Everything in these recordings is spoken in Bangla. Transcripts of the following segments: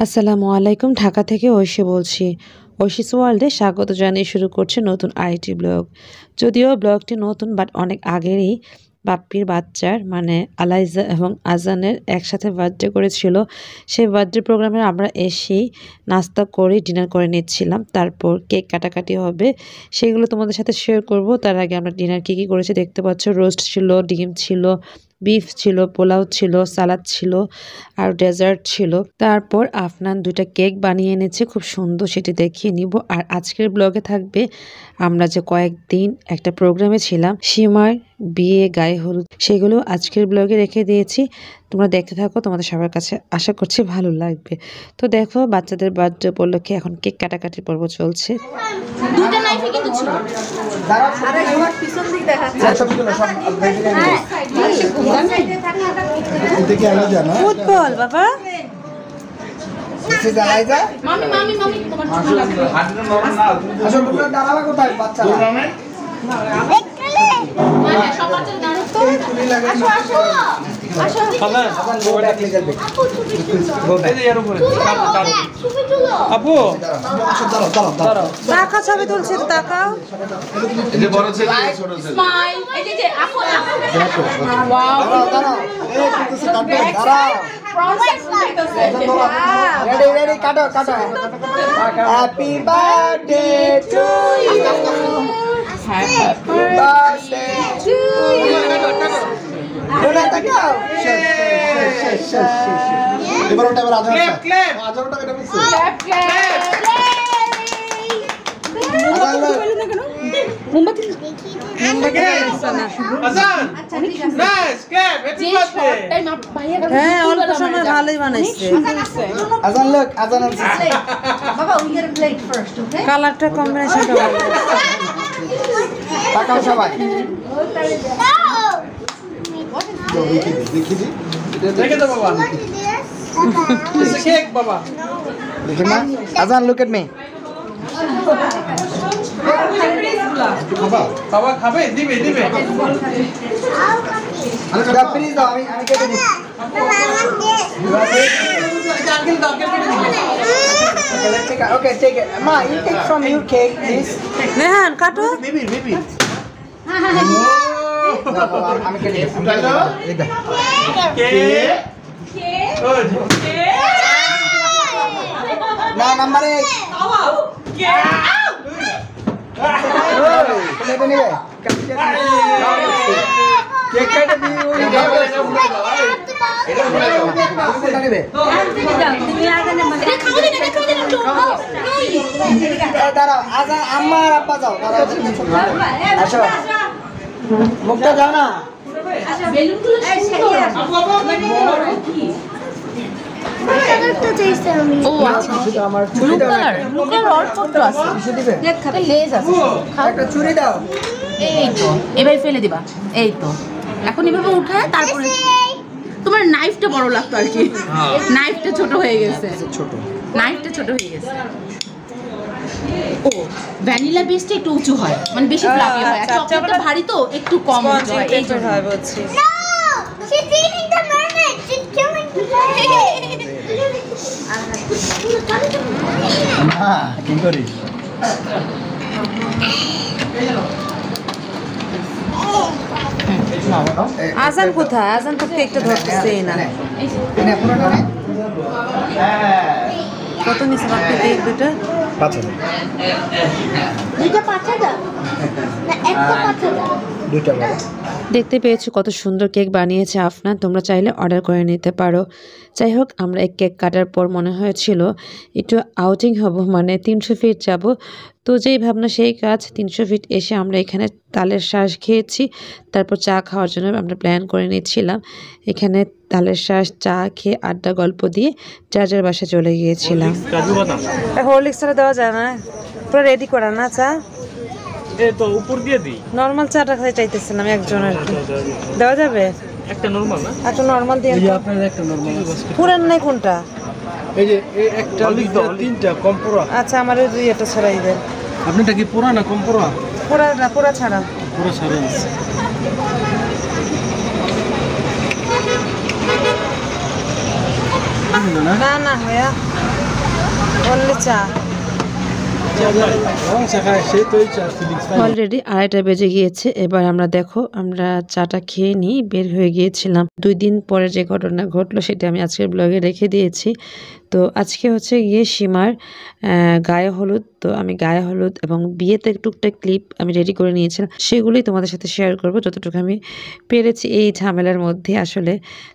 আসসালামু আলাইকুম, ঢাকা থেকে ঐশী বলছি। ঐশীস ওয়ার্ল্ডে স্বাগত জানিয়ে শুরু করছে নতুন আইটি ব্লগ। যদিও ব্লগটি নতুন বাট অনেক আগেরই। বাপ্পির বাচ্চার মানে আলাইজা এবং আজানের একসাথে বার্থডে করেছিল। সেই বার্থডে প্রোগ্রামে আমরা এসেই নাস্তা করে ডিনার করে নিচ্ছিলাম। তারপর কেক কাটাকাটি হবে, সেগুলো তোমাদের সাথে শেয়ার করব। তার আগে আমরা ডিনার কী কী করেছি দেখতে পাচ্ছ। রোস্ট ছিল, ডিম ছিল, বিফ ছিল, পোলাও ছিল, সালাদ ছিল আর ডেজার্ট ছিল। তারপর আফনান দুইটা কেক বানিয়ে এনেছে, খুব সুন্দর, সেটি দেখিয়ে নিব। আর আজকের ব্লগে থাকবে আমরা যে কয়েকদিন একটা প্রোগ্রামে ছিলাম, সীমার বিয়ে, গায়ে হলুদ, সেগুলো আজকের ব্লগে রেখে দিয়েছি। তোমরা দেখতে থাকো, তোমাদের সবার কাছে আশা করছি ভালো লাগবে। তো দেখো, বাচ্চাদের বার্থডে উপলক্ষে এখন কেক কাটাকাটি পর্ব চলছে। দুটো নাইফে কিন্তু ছিল। আরে আমার পিছন দিক দেখাচ্ছে। সবগুলো সব এটা কি আলাদা না? ফুটবল বাবা। এসে জ্বালাইজা। মামি মামি মামি তোমার চুল লাগবে। আসলে তোমরা দাঁড়াবা কোথায় বাচ্চারা? মানে সব বাচ্চা দাঁড়াও তো। আসো আসো। আসো। আবার গোটা ক্লিকার দেখ। আপু ছবি তুলো। এই যে এর উপরে। ছবি তুলো। আপু দাঁড়াও। টাকা ছবি তুলছে, তো তাকাও। এই যে বড় ছেলে, ছোট ছেলে। স্মাইল। এই যে আপু আপু। ওয়াও। দাঁড়াও। এই কিছু কাটবে, দাঁড়াও। রেডি কাটো। Happy birthday to you. Happy birthday to you. ওটা তাকাও। শেষ। এবার আজানটা এটা মিস। মোমবাতি হ্যাঁ, অল্প সময় ভালোই বানাইছে। আজান লোক আজান আছে। বাবা উই গেট প্লেট ফার্স্ট ওকে কালারটা কম্বিনেশনটা ভালো। তাকাও সবাই। দেখি দি। দেখে দাও বাবা। It's a cake বাবা। দেখেন না? আজান look at me. বাবা খাবে দিবে আচ্ছা প্লিজ দাও, আমি কেটে দিই। Okay, take it. Ma, you take from your cake, please. Nehan কাটো। বেবি না বাবা, আমি কেটে দিই। এই দেখ। না নাম্বার 1 তুমি নিবে কেক কেটে দিই। ওই এটা নিবে। দাঁড়াও, আজান আম্মা আর আব্বা যাও। আসো, মুখটা যাও না। বেলুনগুলো সুন্দর ও আচ্ছা আমার চুরি দাও। লুকার অল্প একটু আছে কিছু দিবে? খাতে লেজ আছে একটা চুরি দাও। এই তো এবার ফেলে দিবা। এই তো এখন এভাবে উঠায় তারপরে তোমার নাইফটা বড় লাগতো আর কি। নাইফটা ছোট হয়ে গেছে। নাইফটা ছোট হয়ে গেছে। ও ভ্যানিলা বেসটা একটু উঁচু হয়, মানে বেশি ফ্লাফি হয়। চকলেটটা ভারী তো একটু কম উঁচু হয়। এই জন্য হয় বলছি। She's eating the mermaid. She's killing the mermaid. না কি করিস? আজান কোথায়? আজান তো কেকটা ধরতেছেই না। এনে পুরোটা নে। কত নিচে বাকি কেক দুটো? 5000 দুইটা পাঠা দাও না একটা পাঠা দাও। দুইটা বাবা। দেখতে পেয়েছো কত সুন্দর কেক বানিয়েছে আফনান। তোমরা চাইলে অর্ডার করে নিতে পারো। যাই হোক, আমরা এই কেক কাটার পর মনে হয়েছিল একটু আউটিং হব, মানে 300 ফিট যাব। তো যেই ভাবনা সেই কাজ। 300 ফিট এসে আমরা এখানে তালের শ্বাস খেয়েছি। তারপর চা খাওয়ার জন্য আমরা প্ল্যান করে নিচ্ছিলাম। এখানে তালের শ্বাস, চা খেয়ে আড্ডা গল্প দিয়ে যার বাসায় চলে গিয়েছিলাম। হরলিক্স ছাড়া দেওয়া যায় না, পুরো রেডি করা না চা। তো উপর দিয়ে দিই। নর্মাল চাটা খাই চাইতেছিলাম একজন আর কি। দেওয়া যাবে? একটা নরমাল না? একটা নর্মাল দিয়ে। আপনার একটা নরমাল পুরান নাই কোনটা? এই যে একটা তিনটা কম পুরা। আচ্ছা, আমার ওই দুই এটা ছড়াই দেন। আপনারটা কি পুরা না কম পুরা? পুরা না, পুরা ছাড়া। পুরা ছাড়া আছে। না না ভাইয়া বললে চা অলরেডি 2:30 বেজে গিয়েছে। এবার আমরা আমরা চাটা খেয়ে নিই, বের হয়ে গিয়েছিলাম। 2 দিন পরে যে ঘটনা ঘটলো সেটা আমি আজকের ব্লগে রেখে দিয়েছি। তো আজকে হচ্ছে গিয়ে সীমার গায়ে হলুদ। তো আমি গায়ে হলুদ এবং বিয়েতে টুকটাক ক্লিপ আমি রেডি করে নিয়েছিলাম, সেগুলোই তোমাদের সাথে শেয়ার করব যতটুকু আমি পেরেছি। এই ঝামেলার মধ্যে আসলে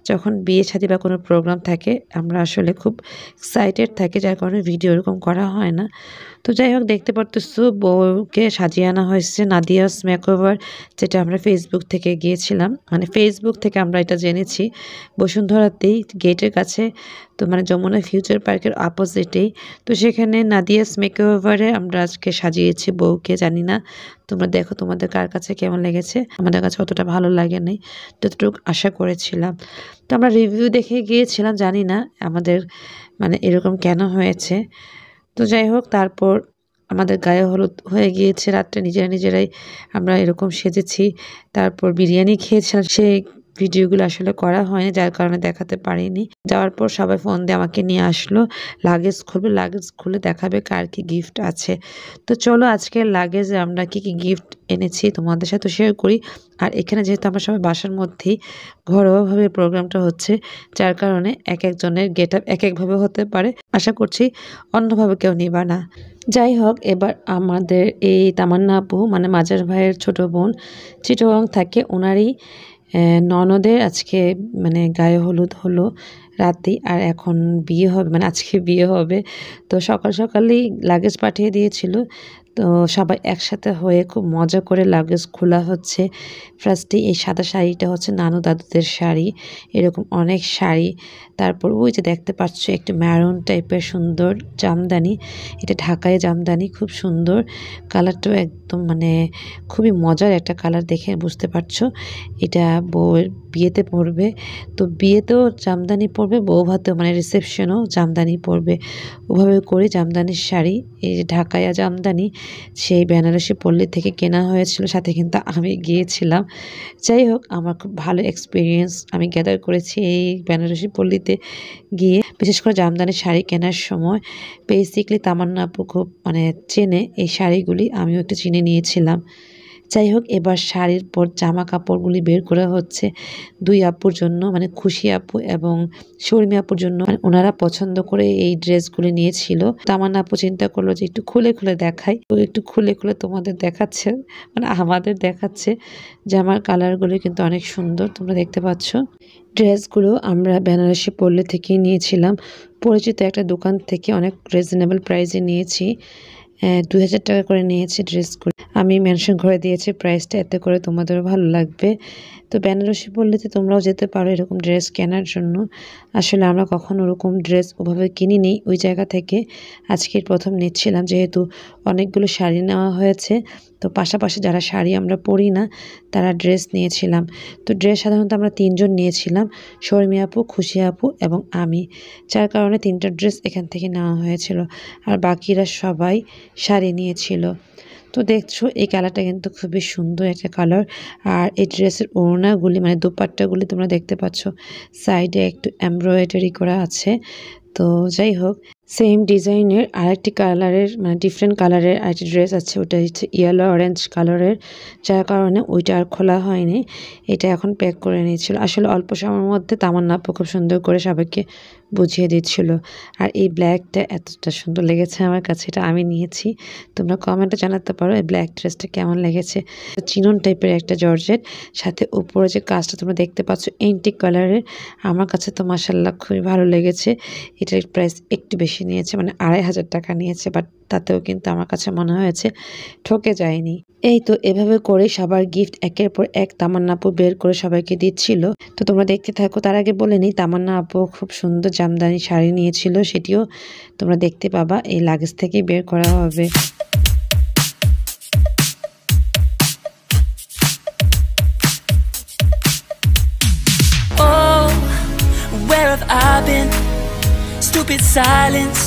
যখন বিয়ে শাদী বা কোনো প্রোগ্রাম থাকে আমরা আসলে খুব এক্সাইটেড থাকি, যার কারণে ভিডিও এরকম করা হয় না। তো যাই হোক, দেখতে পারতেছো বউকে সাজিয়ে আনা হয়েছে নাদিয়াস মেকওভার, যেটা আমরা ফেসবুক থেকে গিয়েছিলাম, মানে ফেসবুক থেকে আমরা এটা জেনেছি। বসুন্ধরাতেই গেটের কাছে, তো মানে যমুনা ফিউচার পার্কের অপোজিটেই। তো সেখানে নাদিয়াস মেকওভারে আমরা আজকে সাজিয়েছি বউকে। জানি না তোমরা দেখো তোমাদের কার কাছে কেমন লেগেছে। আমাদের কাছে অতটা ভালো লাগে নাই যতটুকু আশা করেছিলাম। তো আমরা রিভিউ দেখে গিয়েছিলাম, জানি না আমাদের মানে এরকম কেন হয়েছে। তো যাই হোক, তারপর আমাদের গায়ে হলুদ হয়ে গিয়েছে রাত্রে, নিজেরাই আমরা এরকম সেজেছি। তারপর বিরিয়ানি খেয়েছিলাম, সেই ভিডিওগুলো আসলে করা হয়নি, যার কারণে দেখাতে পারিনি। যাওয়ার পর সবাই ফোন দিয়ে আমাকে নিয়ে আসলো, লাগেজ খুলবে, লাগেজ খুলে দেখাবে কার কি গিফট আছে। তো চলো আজকের লাগেজে আমরা কি গিফট এনেছি তোমাদের সাথে শেয়ার করি। আর এখানে যেহেতু আমরা সবাই বাসার মধ্যেই ঘরোয়াভাবে প্রোগ্রামটা হচ্ছে, যার কারণে এক একজনের গেট আপ এক একভাবে হতে পারে। আশা করছি অন্যভাবে কেউ নিবা না। যাই হোক, এবার আমাদের এই তামান্না আপু মানে মাজার ভাইয়ের ছোট বোন চিটাগং থাকে, ওনারই ননদের আজকে মানে গায়ে হলুদ হলো রাতেই, আর এখন বিয়ে হবে, মানে আজকে বিয়ে হবে। তো সকাল সকালেই লাগেজ পাঠিয়ে দিয়েছিল। তো সবাই একসাথে হয়ে খুব মজা করে লাগেজ খোলা হচ্ছে। ফার্স্টে এই সাদা শাড়িটা হচ্ছে নানু দাদুদের শাড়ি, এরকম অনেক শাড়ি। তারপর ওই যে দেখতে পাচ্ছ একটু ম্যারুন টাইপের সুন্দর জামদানি, এটা ঢাকায় জামদানি, খুব সুন্দর কালারটাও, একদম মানে খুবই মজার একটা কালার, দেখে বুঝতে পারছো। এটা বউয়ের বিয়েতে পরবে। তো বিয়েতেও জামদানি পরবে, বউ ভাতেও মানে রিসেপশনেও জামদানি পরবে। ওভাবে করে জামদানির শাড়ি, এই যে ঢাকায়া জামদানি, সেই বেনারসি পল্লী থেকে কেনা হয়েছিল, সাথে কিন্তু আমি গিয়েছিলাম। যাই হোক, আমার খুব ভালো এক্সপিরিয়েন্স আমি গ্যাদার করেছি এই বেনারসি পল্লীতে গিয়ে, বিশেষ করে জামদানি শাড়ি কেনার সময়। বেসিকলি তামান্না আপু খুব মানে চেনে এই শাড়িগুলি, আমিও একটু চিনে নিয়েছিলাম। যাই হোক, এবার শাড়ির পর জামা কাপড়গুলি বের করা হচ্ছে 2 আপুর জন্য, মানে খুশি আপু এবং শর্মি আপুর জন্য। মানে ওনারা পছন্দ করে এই ড্রেসগুলি নিয়েছিল। তামান্না আপু চিন্তা করলো যে একটু খুলে খুলে দেখাই, তো একটু খুলে খুলে তোমাদের দেখাচ্ছে, মানে আমাদের দেখাচ্ছে। জামার কালারগুলি কিন্তু অনেক সুন্দর, তোমরা দেখতে পাচ্ছ। ড্রেসগুলো আমরা বেনারসি পল্লী থেকেই নিয়েছিলাম, পরিচিত একটা দোকান থেকে, অনেক রিজনেবল প্রাইসে নিয়েছি। 2000 টাকা করে নিয়েছে ড্রেসগুলো। আমি মেনশন করে দিয়েছি প্রাইসটা, এতে করে তোমাদেরও ভালো লাগবে। তো বেনারসি পল্লীতে তোমরাও যেতে পারো এরকম ড্রেস কেনার জন্য। আসলে আমরা কখনো ওরকম ড্রেস ওভাবে কিনিনি ওই জায়গা থেকে, আজকের প্রথম নিচ্ছিলাম, যেহেতু অনেকগুলো শাড়ি নেওয়া হয়েছে। তো পাশাপাশি যারা শাড়ি আমরা পরি না তারা ড্রেস নিয়েছিলাম। তো ড্রেস সাধারণত আমরা 3 জন নিয়েছিলাম, শর্মি আপু, খুশি আপু এবং আমি, যার কারণে 3টা ড্রেস এখান থেকে নেওয়া হয়েছিল। আর বাকিরা সবাই শাড়ি নিয়েছিল। তো দেখছো এই কালারটা কিন্তু খুবই সুন্দর একটা কালার। আর এই ড্রেসের ওড়নাগুলি মানে দোপাট্টাগুলি তোমরা দেখতে পাচ্ছ, সাইডে একটু এমব্রয়ডারি করা আছে। তো যাই হোক, সেম ডিজাইনের আরেকটি কালারের মানে ডিফারেন্ট কালারের আরেকটি ড্রেস আছে, ওটা হচ্ছে ইয়েলো অরেঞ্জ কালারের, যার কারণে ওইটা আর খোলা হয়নি, এটা এখন প্যাক করে নিয়েছিল। আসলে অল্প সময়ের মধ্যে তামান্না আপু খুব সুন্দর করে সবাইকে বুঝিয়ে দিচ্ছিল। আর এই ব্ল্যাকটা এতটা সুন্দর লেগেছে আমার কাছে, এটা আমি নিয়েছি। তোমরা কমেন্টে জানাতে পারো এই ব্ল্যাক ড্রেসটা কেমন লেগেছে। চিনন টাইপের একটা জর্জেট, সাথে উপরে যে কাজটা তোমরা দেখতে পাচ্ছ এন্টিক কালারের, আমার কাছে তো মাশাআল্লাহ খুবই ভালো লেগেছে। এটার প্রাইস একটু বেশি নিয়েছে, মানে 2500 টাকা নিয়েছে, বাট তাতেও কিন্তু আমার কাছে মনে হয়েছে ঠকে যায়নি। এই তো এভাবে করে সবার গিফট একের পর এক তামান্না আপু বের করে সবাইকে দিচ্ছিল। তো তোমরা দেখতে থাকো। তার আগে বলে নিই, তামান্না আপু খুব সুন্দর জামদানি শাড়ি নিয়েছিল, সেটিও তোমরা দেখতে পাবা, এই লাগেজ থেকেই বের করা হবে। Oh, where have I been? Stupid silence.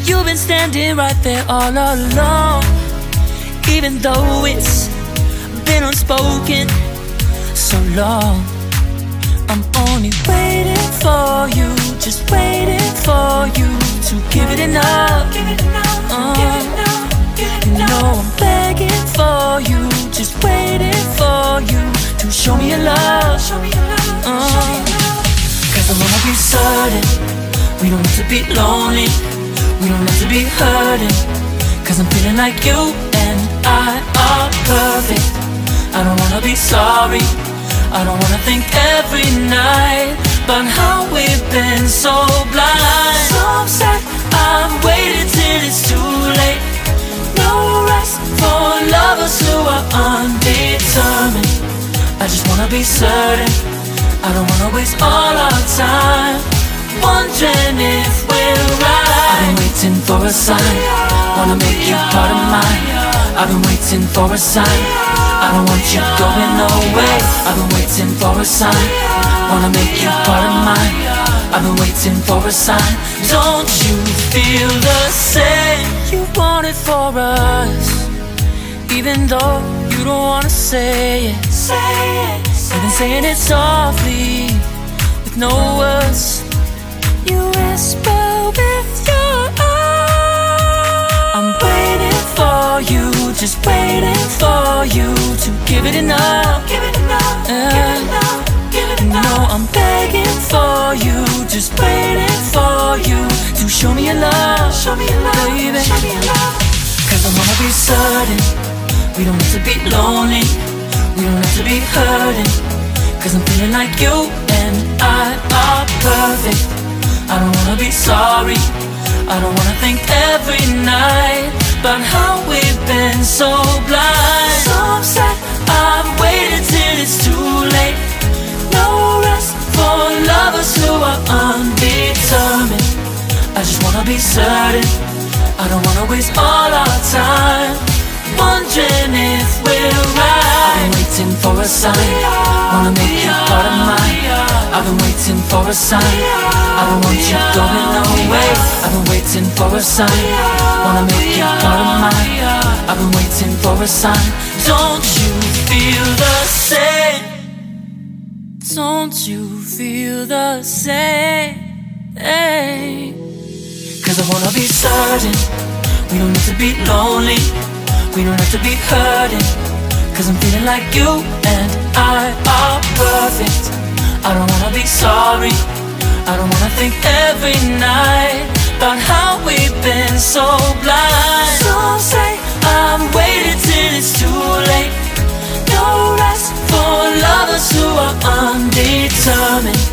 You've been standing right there all along, even though it's been unspoken so long. I'm only waiting for you, just waiting for you to give it We don't have to be lonely, we don't have to be hurting, 'cause I'm feeling like you and I are perfect. I don't wanna be sorry, I don't wanna think every night about how we've been so blind. So upset, I've waited till it's too late. No rest for lovers who are undetermined. I just wanna be certain, I don't wanna waste all our time wondering if we're right. I've been waiting for a sign, wanna make you part of mine. I've been waiting for a sign, I don't want you going away. I've been waiting for a sign, wanna make you part of mine. I've been waiting for a sign. Don't you feel the same? You want it for us, even though you don't wanna say it. Say it. You've been saying it softly, with no words. You whisper with your eyes. I'm waiting for you, just waiting for you to give it enough. Give it enough. Give it enough. Give it enough. No, I'm begging for you, just waiting for you to show me your love. Show me your love, baby. Show me your love. 'Cause I wanna be certain, we don't have to be lonely, we don't have to be hurting, 'cause I'm feeling like you and I are perfect. I don't wanna be sorry, I don't wanna think every night about how we've been so blind. So upset, I've waited till it's too late. No rest for lovers who are undetermined. I just wanna be certain, I don't wanna waste all our time wondering if we're right. I've been waiting for a sign, wanna make you part of mine. I've been waiting for a sign, I don't want you going away. I've been waiting for a sign, wanna make you part of mine. I've been waiting for a sign. Don't you feel the same? Don't you feel the same? Hey. 'Cause I wanna be certain, we don't need to be lonely, we don't have to be hurting, 'cause I'm feeling like you and I are perfect. I don't wanna be sorry, I don't wanna think every night about how we've been so blind. Some say I've waited till it's too late. No rest for lovers who are undetermined.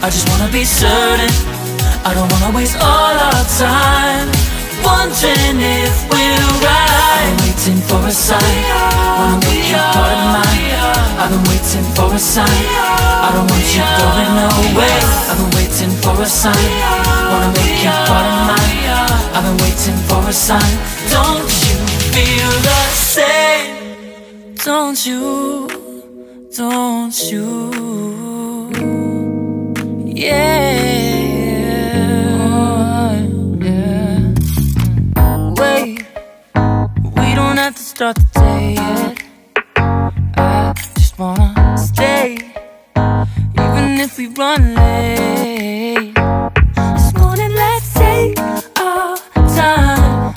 I just wanna be certain, I don't wanna waste all our time wondering if we're right. I've been waiting for a sign, wanna make you part of mine. I've been waiting for a sign, I don't want you going away. I've been waiting for a sign, wanna make you part of mine. I've been waiting for a sign. Don't you feel the same? Don't you? Don't you? Yeah. To start the day yet. I just wanna stay, even if we run late. This morning, let's take our time.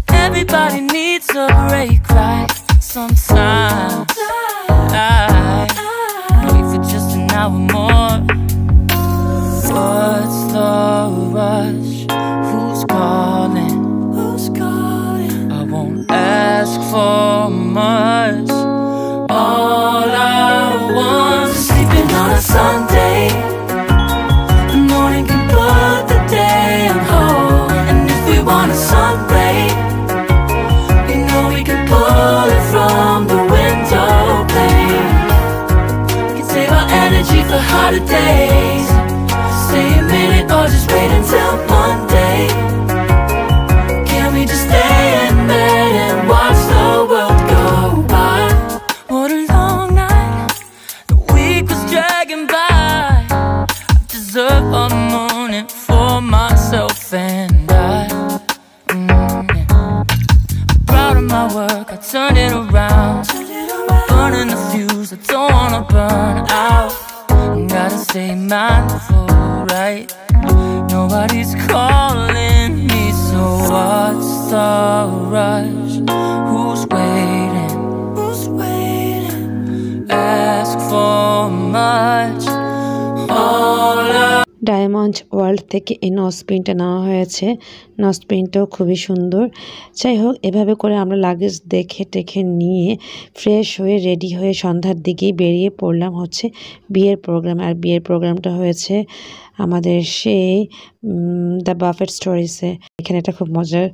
Everybody needs a break, right? Sometimes I wait for just an hour more. What's the rush? Who's calling? Who's calling? I won't ask for much. All I want is sleeping on a Sunday. The morning can put the day on hold. And if we want a sun ray, we know we can pull it from the window pane. We can save our energy for harder days. Stay a minute or just wait until Monday. Can we just stay in bed and watch the world go by? What a long night, the week was dragging by. I deserve a morning for myself and I. I'm proud of my work, I turned it around. Burning the fuse, I don't wanna burn out. Gotta stay mindful, right? Nobody's calling me, so what's the rush? Who's waiting? Who's waiting? Ask for much. All I diamond world থেকে এই নসপিনটা নেওয়া হয়েছে। নসপিনটাও খুবই সুন্দর। যাই হোক, এভাবে করে আমরা লাগেজ দেখে টেখে নিয়ে ফ্রেশ হয়ে রেডি হয়ে সন্ধ্যার দিকেই বেরিয়ে পড়লাম হচ্ছে বিয়ের প্রোগ্রাম। আর বিয়ের প্রোগ্রামটা হয়েছে আমাদের সেই দ্য বাফেট স্টোরিজে। এখানে একটা খুব মজার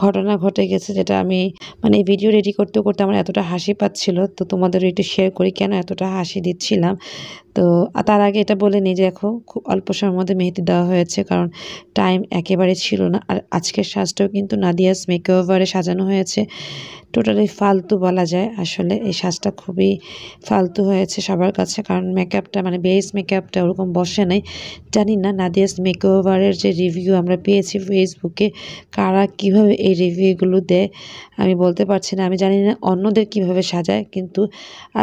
ঘটনা ঘটে গেছে, যেটা আমি মানে এই ভিডিও রেডি করতে করতে আমার এতটা হাসি পাচ্ছিল, তো তোমাদেরও একটু শেয়ার করি কেন এতটা হাসি দিচ্ছিলাম। তো তার আগে এটা বলে নিই যে দেখো, খুব অল্প সময়ের মধ্যে মেহেদি দেওয়া হয়েছে, কারণ টাইম একেবারে ছিল না। আর আজকের সাজটাও কিন্তু নাদিয়াস মেকওভারে সাজানো হয়েছে। টোটালি ফালতু বলা যায়, আসলে এই সাজটা খুবই ফালতু হয়েছে সবার কাছে, কারণ মেকআপটা মানে বেস মেকআপটা ওরকম বসে নাই। জানি না নাদিয়াস মেকওভারের যে রিভিউ আমরা পেয়েছি ফেসবুকে, কারা কিভাবে এই রিভিউগুলো দেয় আমি বলতে পারছি না। আমি জানি না অন্যদের কিভাবে সাজায়, কিন্তু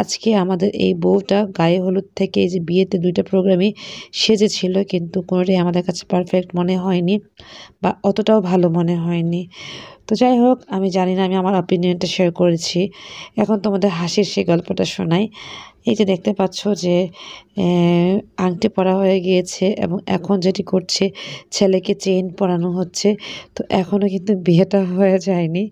আজকে আমাদের এই বউটা গায়ে হলুদ থেকে এই যে বিয়েতে 2টা প্রোগ্রামই সেজেছিল, কিন্তু কোনোটাই আমাদের কাছে পারফেক্ট মনে হয়নি বা অতটাও ভালো মনে হয়নি। তো যাই হোক, আমি জানি না, আমি আমার অপিনিয়নটা শেয়ার করেছি। এখন তোমাদের হাসির সেই গল্পটা শোনাই। এই যে দেখতে পাচ্ছ যে আংটি পরা হয়ে গিয়েছে, এবং এখন যেটি করছে ছেলেকে চেইন পরানো হচ্ছে। তো এখনও কিন্তু বিয়েটা হয়ে যায়নি।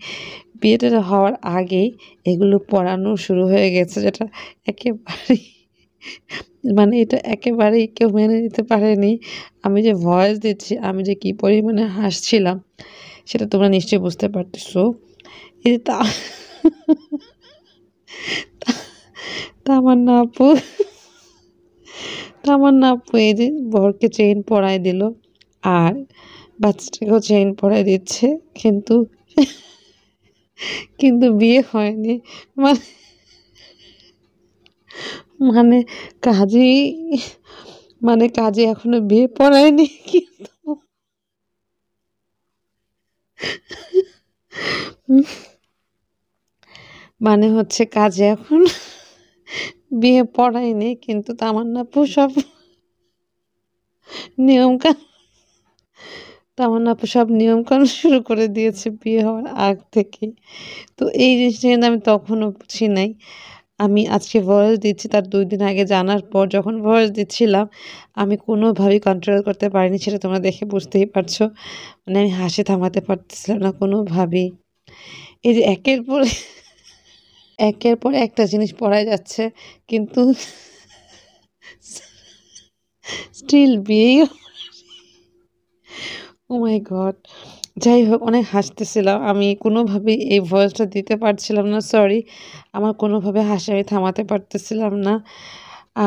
বিয়েটা হওয়ার আগেই এগুলো পরানো শুরু হয়ে গেছে, যেটা একেবারেই মানে এটা একেবারেই কেউ মেনে নিতে পারেনি। আমি যে ভয়েস দিচ্ছি, আমি যে কী পরিমাণে হাসছিলাম সেটা তোমরা নিশ্চয়ই বুঝতে পারতেছো। এই যে তামান্না আপু এই যে বরকে চেইন পরায় দিল, আর বাচ্চাটাকেও চেইন পরায় দিচ্ছে, কিন্তু বিয়ে হয়নি। মানে মানে কাজী এখনো বিয়ে পড়ায়নি, কিন্তু মানে হচ্ছে কাজে এখন বিয়ে পড়ায়নি, কিন্তু তামান্না আপু সব নিয়মকানুন শুরু করে দিয়েছে বিয়ে হওয়ার আগ থেকে। তো এই জিনিসটা কিন্তু আমি তখনও বুঝি নাই। আমি আজকে ভয়েস দিচ্ছি তার 2 দিন আগে জানার পর, যখন ভয়েস দিচ্ছিলাম আমি কোনোভাবেই কন্ট্রোল করতে পারিনি, সেটা তোমরা দেখে বুঝতেই পারছো। মানে আমি হাসি থামাতে পারতেছিলাম না কোনোভাবেই। এই যে একের পর একটা জিনিস পড়াই যাচ্ছে, কিন্তু স্টিল বিয়েই। ও মাই গড! যাই হোক, অনেক হাসতেছিলাম। আমি কোনোভাবেই এই ভয়েসটা দিতে পারছিলাম না, সরি। আমার কোনোভাবে হাসি আমি থামাতে পারতেছিলাম না।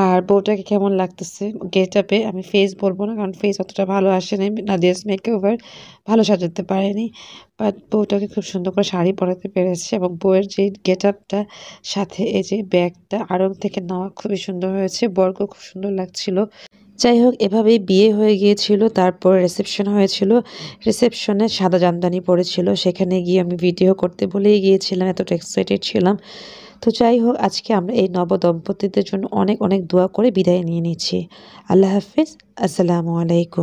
আর বউটাকে কেমন লাগতেছে গেটআপে, আমি ফেস বলবো না, কারণ ফেস অতটা ভালো আসে নাই। নাদিয়াস মেকওভার ভালো সাজাতে পারেনি, বাট বউটাকে খুব সুন্দর করে শাড়ি পরাতে পেরেছে। এবং বউয়ের যে গেটআপটা, সাথে এই যে ব্যাগটা আড়ং থেকে নেওয়া, খুবই সুন্দর হয়েছে। বরকেও খুব সুন্দর লাগছিল। যাই হোক, এভাবেই বিয়ে হয়ে গিয়েছিল। তারপর রিসেপশন হয়েছিল। রিসেপশনে সাদা জামদানি পড়েছিল, সেখানে গিয়ে আমি ভিডিও করতে ভুলেই গিয়েছিলাম, এতটা এক্সাইটেড ছিলাম। তো যাই হোক, আজকে আমরা এই নবদম্পতিদের জন্য অনেক অনেক দোয়া করে বিদায় নিয়ে নিচ্ছি। আল্লাহ হাফিজ, আসসালামু আলাইকুম।